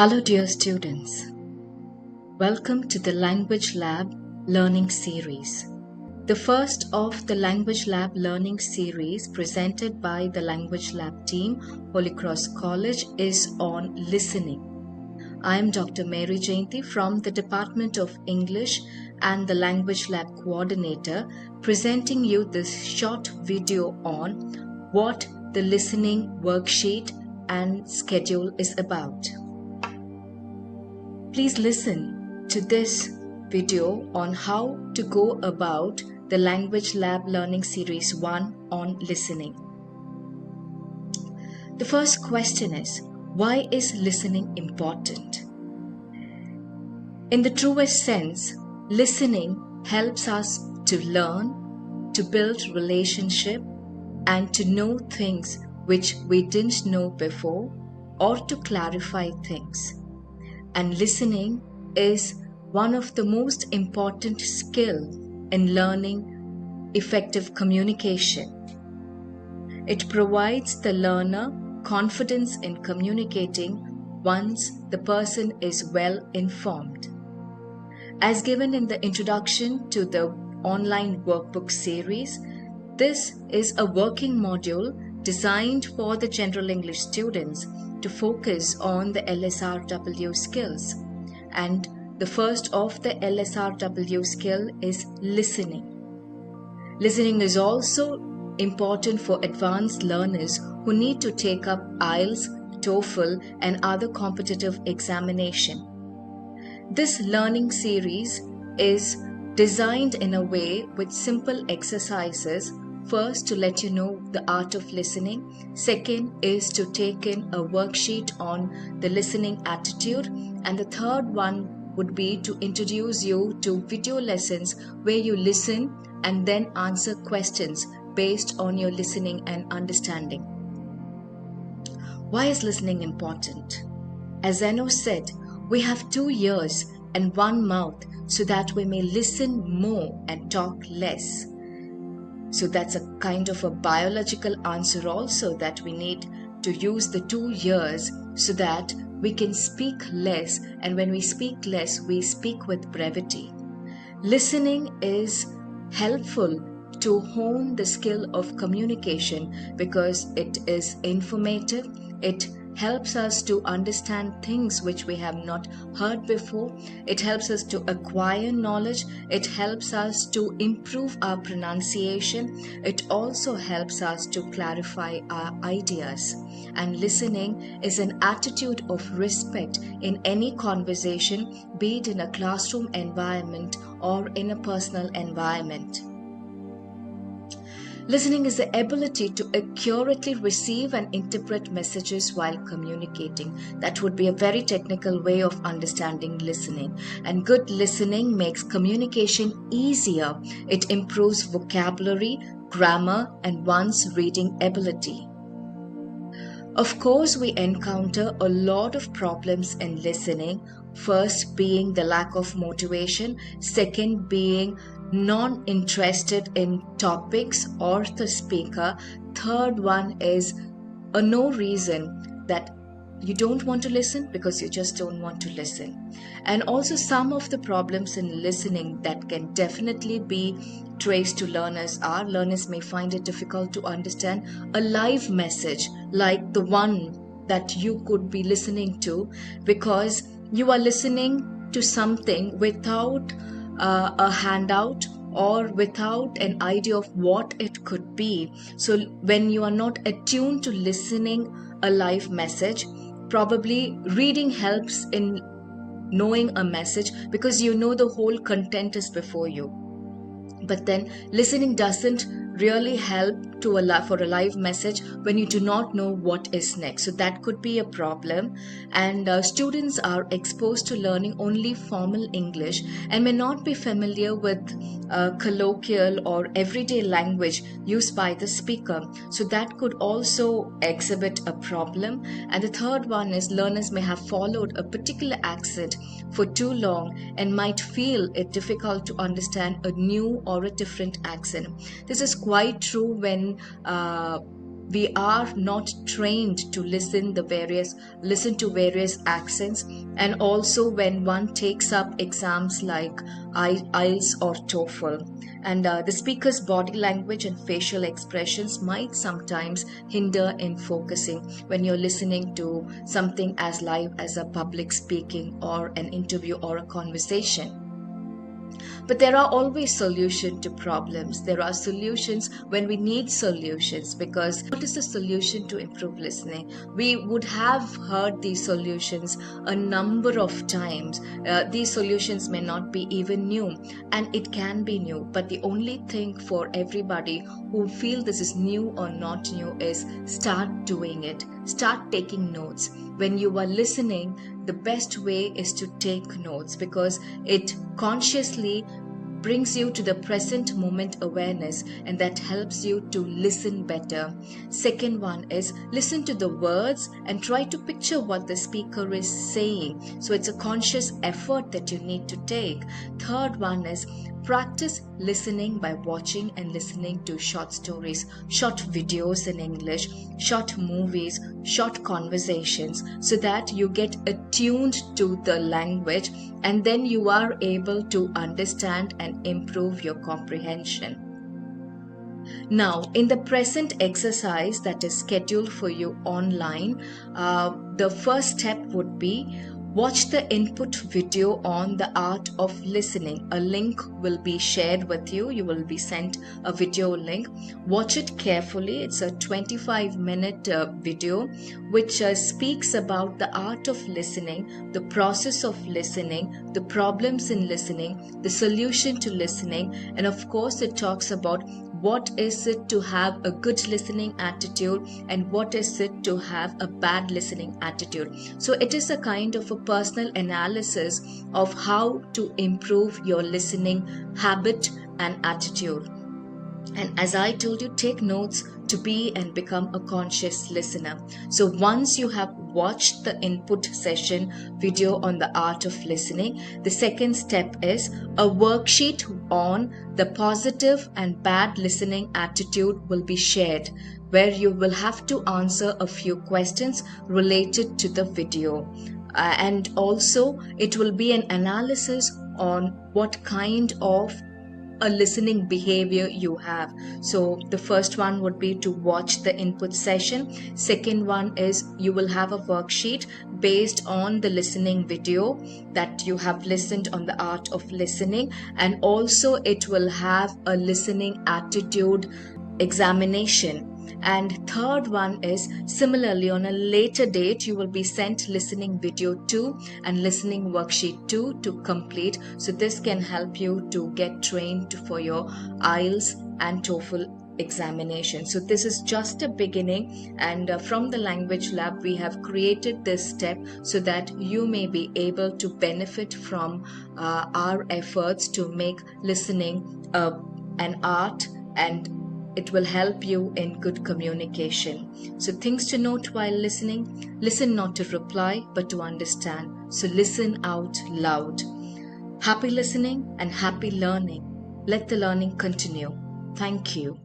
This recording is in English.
Hello dear students, welcome to the Language Lab Learning Series. The first of the Language Lab Learning Series presented by the Language Lab team, Holy Cross College, is on listening. I am Dr. Mary Jayanti from the Department of English and the Language Lab Coordinator, presenting you this short video on what the listening worksheet and schedule is about. Please listen to this video on how to go about the Language Lab Learning Series 1 on listening. The first question is, why is listening important? In the truest sense, listening helps us to learn, to build relationship, and to know things which we didn't know before, or to clarify things. And listening is one of the most important skills in learning effective communication. It provides the learner confidence in communicating once the person is well informed. As given in the introduction to the online workbook series, this is a working module designed for the general English students to focus on the LSRW skills. And the first of the LSRW skill is listening. Listening is also important for advanced learners who need to take up IELTS, TOEFL, and other competitive examination. This learning series is designed in a way with simple exercises. First, to let you know the art of listening. Second is to take in a worksheet on the listening attitude. And the third one would be to introduce you to video lessons where you listen and then answer questions based on your listening and understanding. Why is listening important? As Zeno said, we have 2 ears and 1 mouth so that we may listen more and talk less. So that's a kind of a biological answer also, that we need to use the 2 ears so that we can speak less, and when we speak less, we speak with brevity. Listening is helpful to hone the skill of communication because it is informative. It helps us to understand things which we have not heard before. It helps us to acquire knowledge. It helps us to improve our pronunciation. It also helps us to clarify our ideas. And listening is an attitude of respect in any conversation, be it in a classroom environment or in a personal environment. Listening is the ability to accurately receive and interpret messages while communicating. That would be a very technical way of understanding listening. And good listening makes communication easier. It improves vocabulary, grammar, and one's reading ability. Of course, we encounter a lot of problems in listening. First being the lack of motivation. Second being non-interested in topics or the speaker. Third one is a no reason, that you don't want to listen because you just don't want to listen. And also some of the problems in listening that can definitely be traced to learners are, learners may find it difficult to understand a live message like the one that you could be listening to, because you are listening to something without a handout or without an idea of what it could be. So when you are not attuned to listening a live message, probably reading helps in knowing a message because you know the whole content is before you. But then listening doesn't really help for a live message when you do not know what is next. So that could be a problem. And students are exposed to learning only formal English and may not be familiar with colloquial or everyday language used by the speaker. So that could also exhibit a problem. And the third one is, learners may have followed a particular accent for too long and might feel it difficult to understand a new or a different accent. This is quite true when we are not trained to listen to various accents. And also when one takes up exams like IELTS or TOEFL, and the speaker's body language and facial expressions might sometimes hinder in focusing when you're listening to something as live as a public speaking or an interview or a conversation. But there are always solutions to problems. There are solutions when we need solutions, because what is the solution to improve listening? We would have heard these solutions a number of times. These solutions may not be even new, and it can be new. But the only thing for everybody who feel this is new or not new is start doing it. Start taking notes. When you are listening, the best way is to take notes, because it consciously brings you to the present moment awareness, and that helps you to listen better. Second one is listen to the words and try to picture what the speaker is saying. So it's a conscious effort that you need to take. Third one is practice listening by watching and listening to short stories, short videos in English, short movies, short conversations, so that you get attuned to the language, and then you are able to understand and improve your comprehension. Now, in the present exercise that is scheduled for you online, the first step would be watch the input video on the art of listening. A link will be shared with you. You will be sent a video link. Watch it carefully. It's a 25-minute video which speaks about the art of listening, the process of listening, the problems in listening, the solution to listening, and of course it talks about what is it to have a good listening attitude and what is it to have a bad listening attitude. So it is a kind of a personal analysis of how to improve your listening habit and attitude. And as I told you, take notes to be and become a conscious listener. So once you have watched the input session video on the art of listening, the second step is a worksheet on the positive and bad listening attitude will be shared, where you will have to answer a few questions related to the video. And also it will be an analysis on what kind of a listening behavior you have. So the first one would be to watch the input session. Second one is you will have a worksheet based on the listening video that you have listened on the art of listening, and also it will have a listening attitude examination. And third one is similarly on a later date you will be sent listening video 2 and listening worksheet 2 to complete. So this can help you to get trained for your IELTS and TOEFL examination. So this is just a beginning, and from the language lab we have created this step so that you may be able to benefit from our efforts to make listening an art, and it will help you in good communication. So things to note while listening: listen not to reply but to understand. So listen out loud. Happy listening and happy learning. Let the learning continue. Thank you.